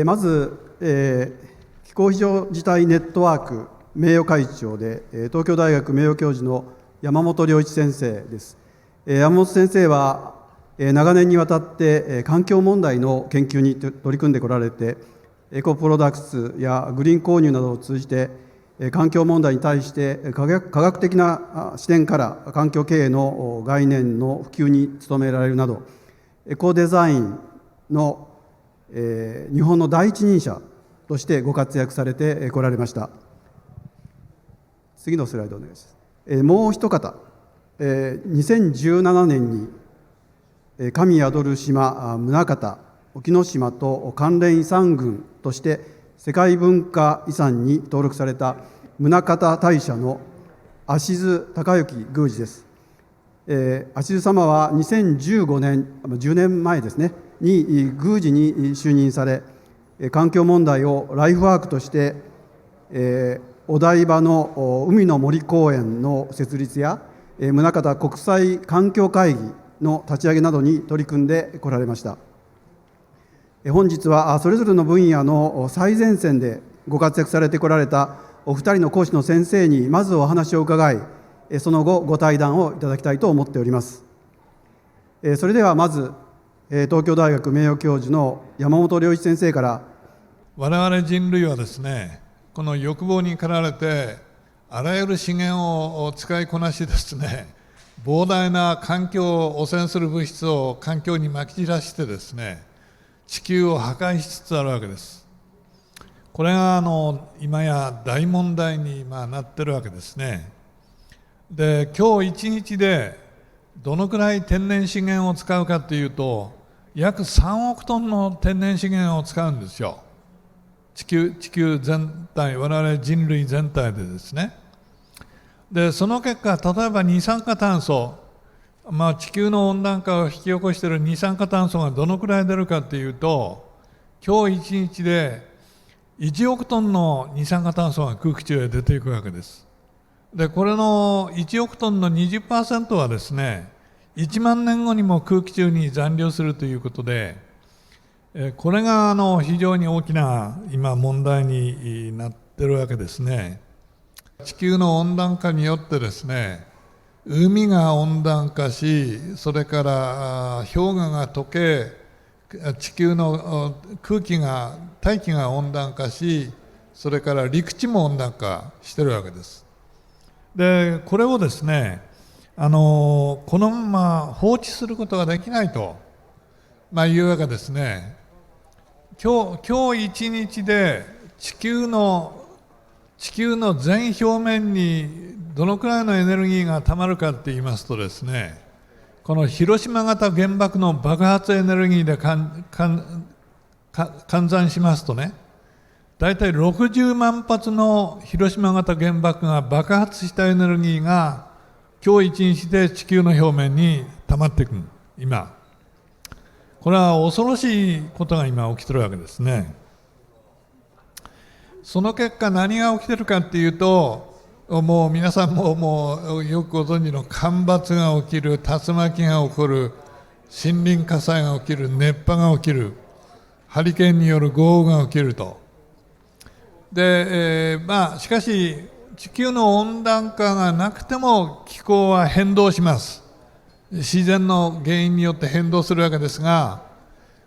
まず、気候非常事態ネットワーク名誉会長で、東京大学名誉教授の山本良一先生です。山本先生は、長年にわたって、環境問題の研究に取り組んでこられて、エコプロダクツやグリーン購入などを通じて、環境問題に対して科学的な視点から環境経営の概念の普及に努められるなど、エコデザインの日本の第一人者としてご活躍されてこられました。次のスライドお願いします。もう一方、2017年に神宿る島宗像沖ノ島と関連遺産群として世界文化遺産に登録された宗像大社の芦津隆之宮司です。芦津様は2015年、10年前ですね、に宮司に就任され、環境問題をライフワークとして、お台場の海の森公園の設立や、宗像国際環境会議の立ち上げなどに取り組んでこられました。本日はそれぞれの分野の最前線でご活躍されてこられたお二人の講師の先生にまずお話を伺い、その後ご対談をいただきたいと思っております。それではまず東京大学名誉教授の山本良一先生から。我々人類はですね、この欲望に駆られてあらゆる資源を使いこなしですね、膨大な環境を汚染する物質を環境にまき散らしてですね、地球を破壊しつつあるわけです。これが今や大問題になってるわけですね。で、今日一日でどのくらい天然資源を使うかというと、約3億トンの天然資源を使うんですよ。地球全体、我々人類全体でですね。で、その結果、例えば二酸化炭素、地球の温暖化を引き起こしている二酸化炭素がどのくらい出るかというと、今日一日で1億トンの二酸化炭素が空気中へ出ていくわけです。で、これの1億トンの 20% はですね、1万年後にも空気中に残留するということで、これが非常に大きな今問題になっているわけですね。地球の温暖化によってですね、海が温暖化し、それから氷河が溶け、地球の大気が温暖化し、それから陸地も温暖化しているわけです。で、これをですね、このまま放置することができないと、いうわけですね。今日一日で地球の全表面にどのくらいのエネルギーがたまるかって言いますとですね、この広島型原爆の爆発エネルギーで換算しますとね、大体60万発の広島型原爆が爆発したエネルギーが今日一日で地球の表面にたまっていく。今これは恐ろしいことが今起きてるわけですね。その結果何が起きてるかっていうと、もう皆さんもよくご存知の干ばつが起きる、竜巻が起こる、森林火災が起きる、熱波が起きる、ハリケーンによる豪雨が起きると。で、しかし地球の温暖化がなくても気候は変動します。自然の原因によって変動するわけですが、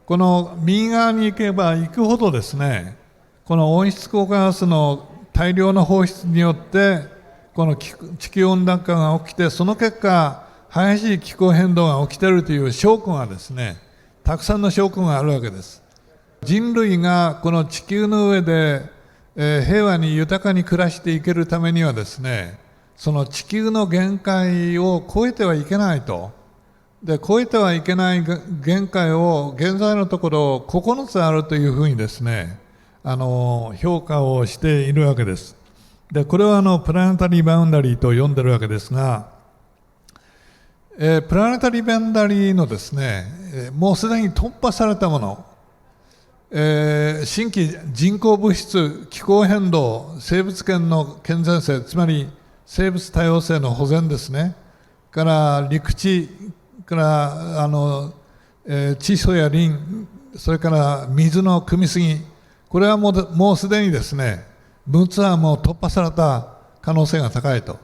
この右側に行けば行くほどですね、この温室効果ガスの大量の放出によってこの地球温暖化が起きて、その結果激しい気候変動が起きているという証拠がですね、たくさんの証拠があるわけです。人類がこの地球の上で、平和に豊かに暮らしていけるためにはですね、その地球の限界を超えてはいけないと。で、超えてはいけない限界を現在のところ9つあるというふうにですね、評価をしているわけです。で、これはプラネタリーバウンダリーと呼んでるわけですが、プラネタリーバウンダリーのですね、もうすでに突破されたもの、新規人工物質、気候変動、生物圏の健全性、つまり生物多様性の保全ですね、から陸地から窒素やリン、それから水の汲みすぎ、これはもうすでにですね、陸奥湾も突破された可能性が高いと。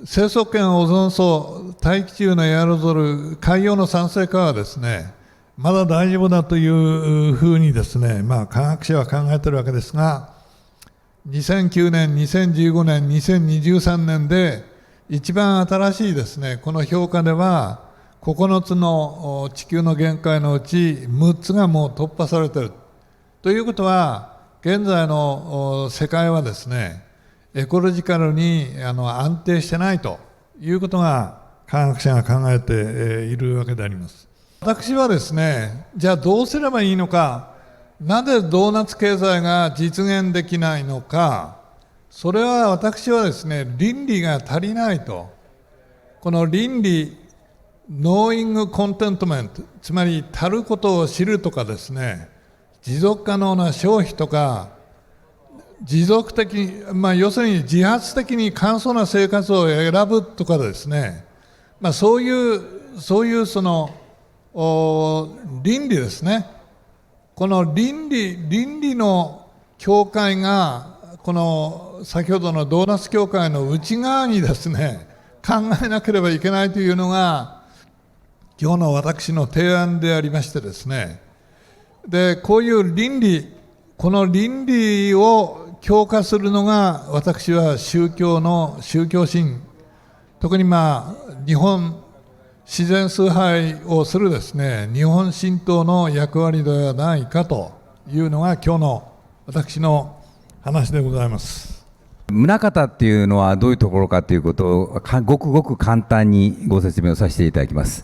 生息圏オゾン層、大気中のエアロゾル、海洋の酸性化はですね、まだ大丈夫だというふうにですね、科学者は考えているわけですが、2009年、2015年、2023年で一番新しいですね、この評価では9つの地球の限界のうち6つがもう突破されているということは、現在の世界はですね、エコロジカルに安定してないということが科学者が考えているわけであります。私はですね、じゃあどうすればいいのか、なぜドーナツ経済が実現できないのか、それは私はですね、倫理が足りないと。この倫理、knowing contentment、つまり足ることを知るとかですね、持続可能な消費とか、持続的、要するに自発的に簡素な生活を選ぶとかですね、そういうその倫理ですね。この倫理の境界が、この先ほどのドーナツ境界の内側にですね、考えなければいけないというのが、今日の私の提案でありましてですね、で、こういう倫理、この倫理を強化するのが、私は宗教心、特に日本自然崇拝をするですね、日本神道の役割ではないかというのが今日の私の話でございます。宗像っていうのはどういうところかということをごくごく簡単にご説明をさせていただきます。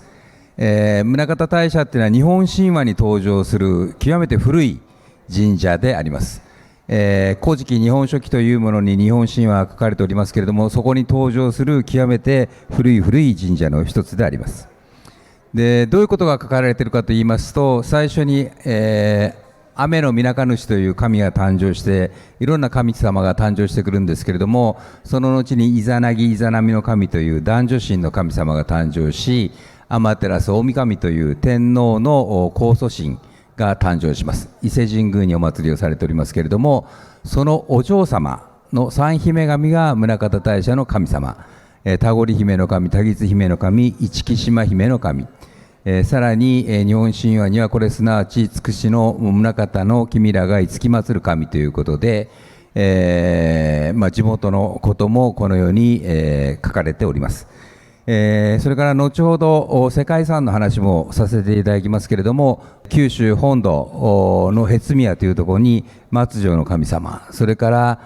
宗像大社っていうのは日本神話に登場する極めて古い神社であります。古事記日本書紀というものに日本神話が書かれておりますけれども、そこに登場する極めて古い神社の一つであります。で、どういうことが書かれているかといいますと、最初に、雨の水主という神が誕生して、いろんな神様が誕生してくるんですけれども、その後にイザナギイザナミの神という男女神の神様が誕生し、アマテラス大神という天皇の高祖神が誕生します。伊勢神宮にお祭りをされておりますけれども、そのお嬢様の三姫神が宗像大社の神様、田堀姫の神、田木姫の神、市来島姫の神、さらに、日本神話にはこれすなわち筑紫の宗像の君らが五木祭る神ということで、地元のこともこのように、書かれております。それから後ほど世界遺産の話もさせていただきますけれども、九州本土の辺宮というところに松城の神様、それから、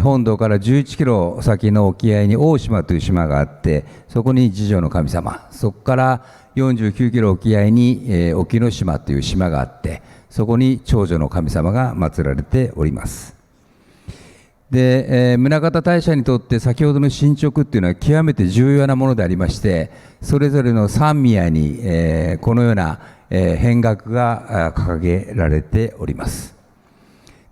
本土から11キロ先の沖合に大島という島があって、そこに次女の神様、そこから49キロ沖合に、沖ノ島という島があって、そこに長女の神様が祀られております。で、宗像大社にとって先ほどの進捗っていうのは極めて重要なものでありまして、それぞれの三宮に、このような、変額が掲げられております。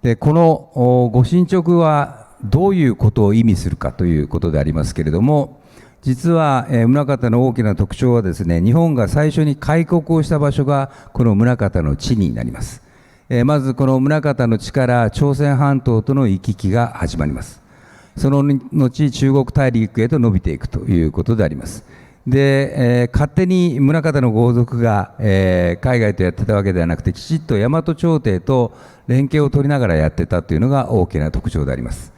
で、このご進捗はどういうことを意味するかということでありますけれども、実は、宗像の大きな特徴はですね、日本が最初に開国をした場所がこの宗像の地になります。まずこの宗像の地から朝鮮半島との行き来が始まります。その後中国大陸へと伸びていくということであります。で、勝手に宗像の豪族が、海外とやってたわけではなくて、きちっと大和朝廷と連携を取りながらやってたというのが大きな特徴であります。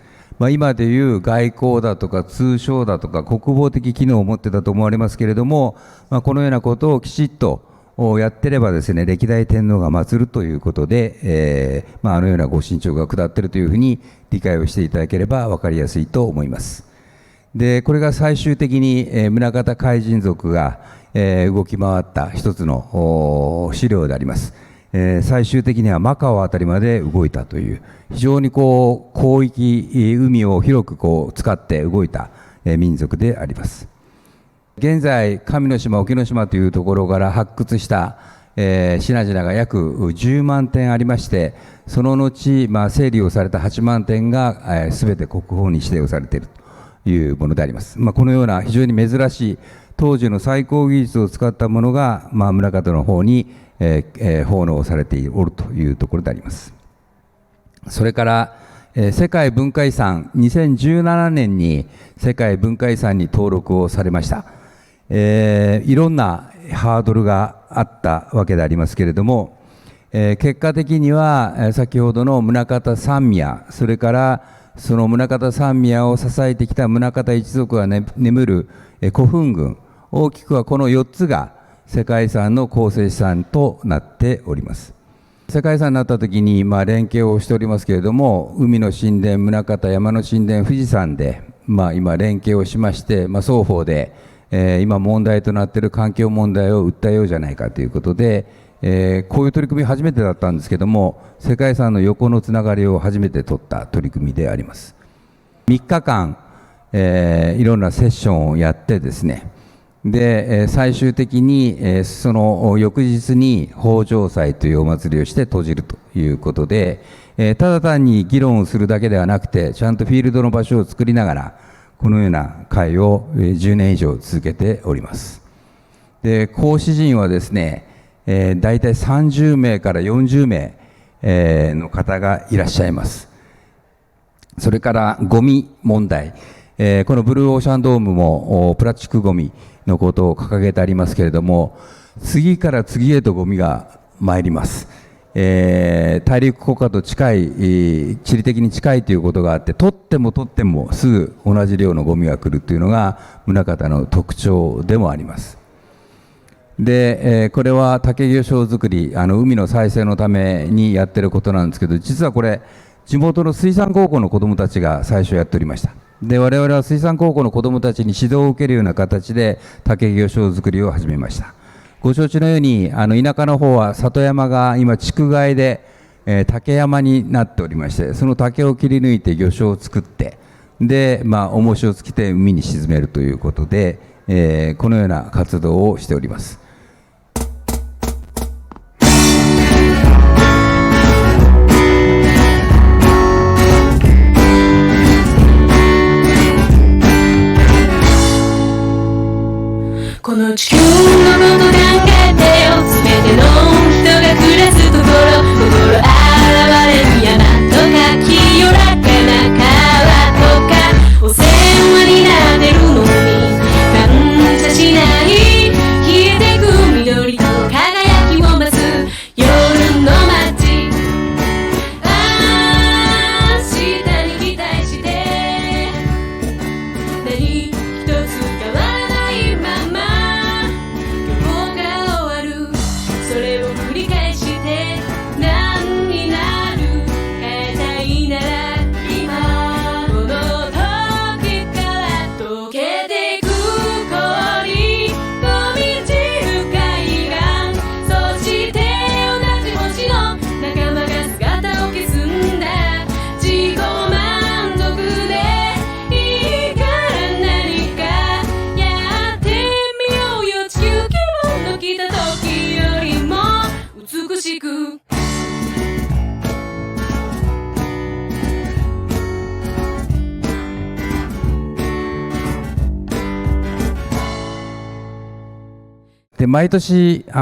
今でいう外交だとか通商だとか国防的機能を持ってたと思われますけれども、このようなことをきちっとやってればですね、歴代天皇が祀るということで、あのようなご神長が下っているというふうに理解をしていただければ分かりやすいと思います。で、これが最終的に、宗像海神族が、動き回った一つの資料であります。最終的にはマカオあたりまで動いたという、非常に広域、海を広く使って動いた、民族であります。現在、神の島、沖ノ島というところから発掘した、品々が約10万点ありまして、その後、整理をされた8万点が、すべて国宝に指定をされているというものであります。このような非常に珍しい当時の最高技術を使ったものが、宗像の方に、奉納されておるというところであります。それから、世界文化遺産、2017年に世界文化遺産に登録をされました。いろんなハードルがあったわけでありますけれども、結果的には先ほどの宗像三宮、それからその宗像三宮を支えてきた宗像一族が、眠る古墳群、大きくはこの4つが世界遺産の構成資産となっております。世界遺産になったときに、連携をしておりますけれども、海の神殿、宗像、山の神殿、富士山で、今、連携をしまして、双方で、今問題となっている環境問題を訴えようじゃないかということで、こういう取り組み初めてだったんですけども、世界遺産の横のつながりを初めて取った取り組みであります。3日間、いろんなセッションをやってですね、で、最終的に、その翌日に豊穣祭というお祭りをして閉じるということで、ただ単に議論をするだけではなくて、ちゃんとフィールドの場所を作りながら、このような会を10年以上続けております。で、講師陣はですね、大体30名から40名、の方がいらっしゃいます。それからゴミ問題、このブルーオーシャンドームもプラスチックゴミのことを掲げてありますけれども、次から次へとゴミが参ります。大陸国家と近い、地理的に近いということがあって、取ってもすぐ同じ量のゴミが来るというのが宗像の特徴でもあります。で、これは竹魚礁作り、海の再生のためにやってることなんですけど、実はこれ地元の水産高校の子どもたちが最初やっておりました。で、我々は水産高校の子どもたちに指導を受けるような形で竹魚礁作りを始めました。ご承知のように、田舎の方は里山が今竹害で、竹山になっておりまして、その竹を切り抜いて魚礁を作って、で、重しをつけて海に沈めるということで、このような活動をしております。この地球のこと考えてよ、すべての人が暮らすところ、心現れる山とか清らかな川とか、お世話になってるのに感謝しない、消えてく緑と輝きを増す夜の街、明日に期待して何一つ変わらないままそれを繰り返して何になる、変えたいなら今この時から溶けてく氷飛び散る海岸、そして同じ星の仲間が姿を消すんだ、自己満足でいいから何かやってみようよ、地球気分の来た時よりも美しくで、毎年、実は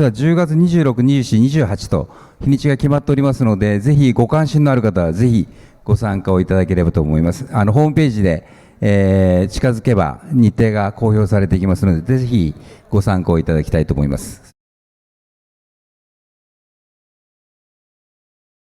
10月26、27、28と日にちが決まっておりますので、ぜひご関心のある方はぜひご参加をいただければと思います。ホームページで、近づけば日程が公表されていきますので、ぜひご参加をいただきたいと思います。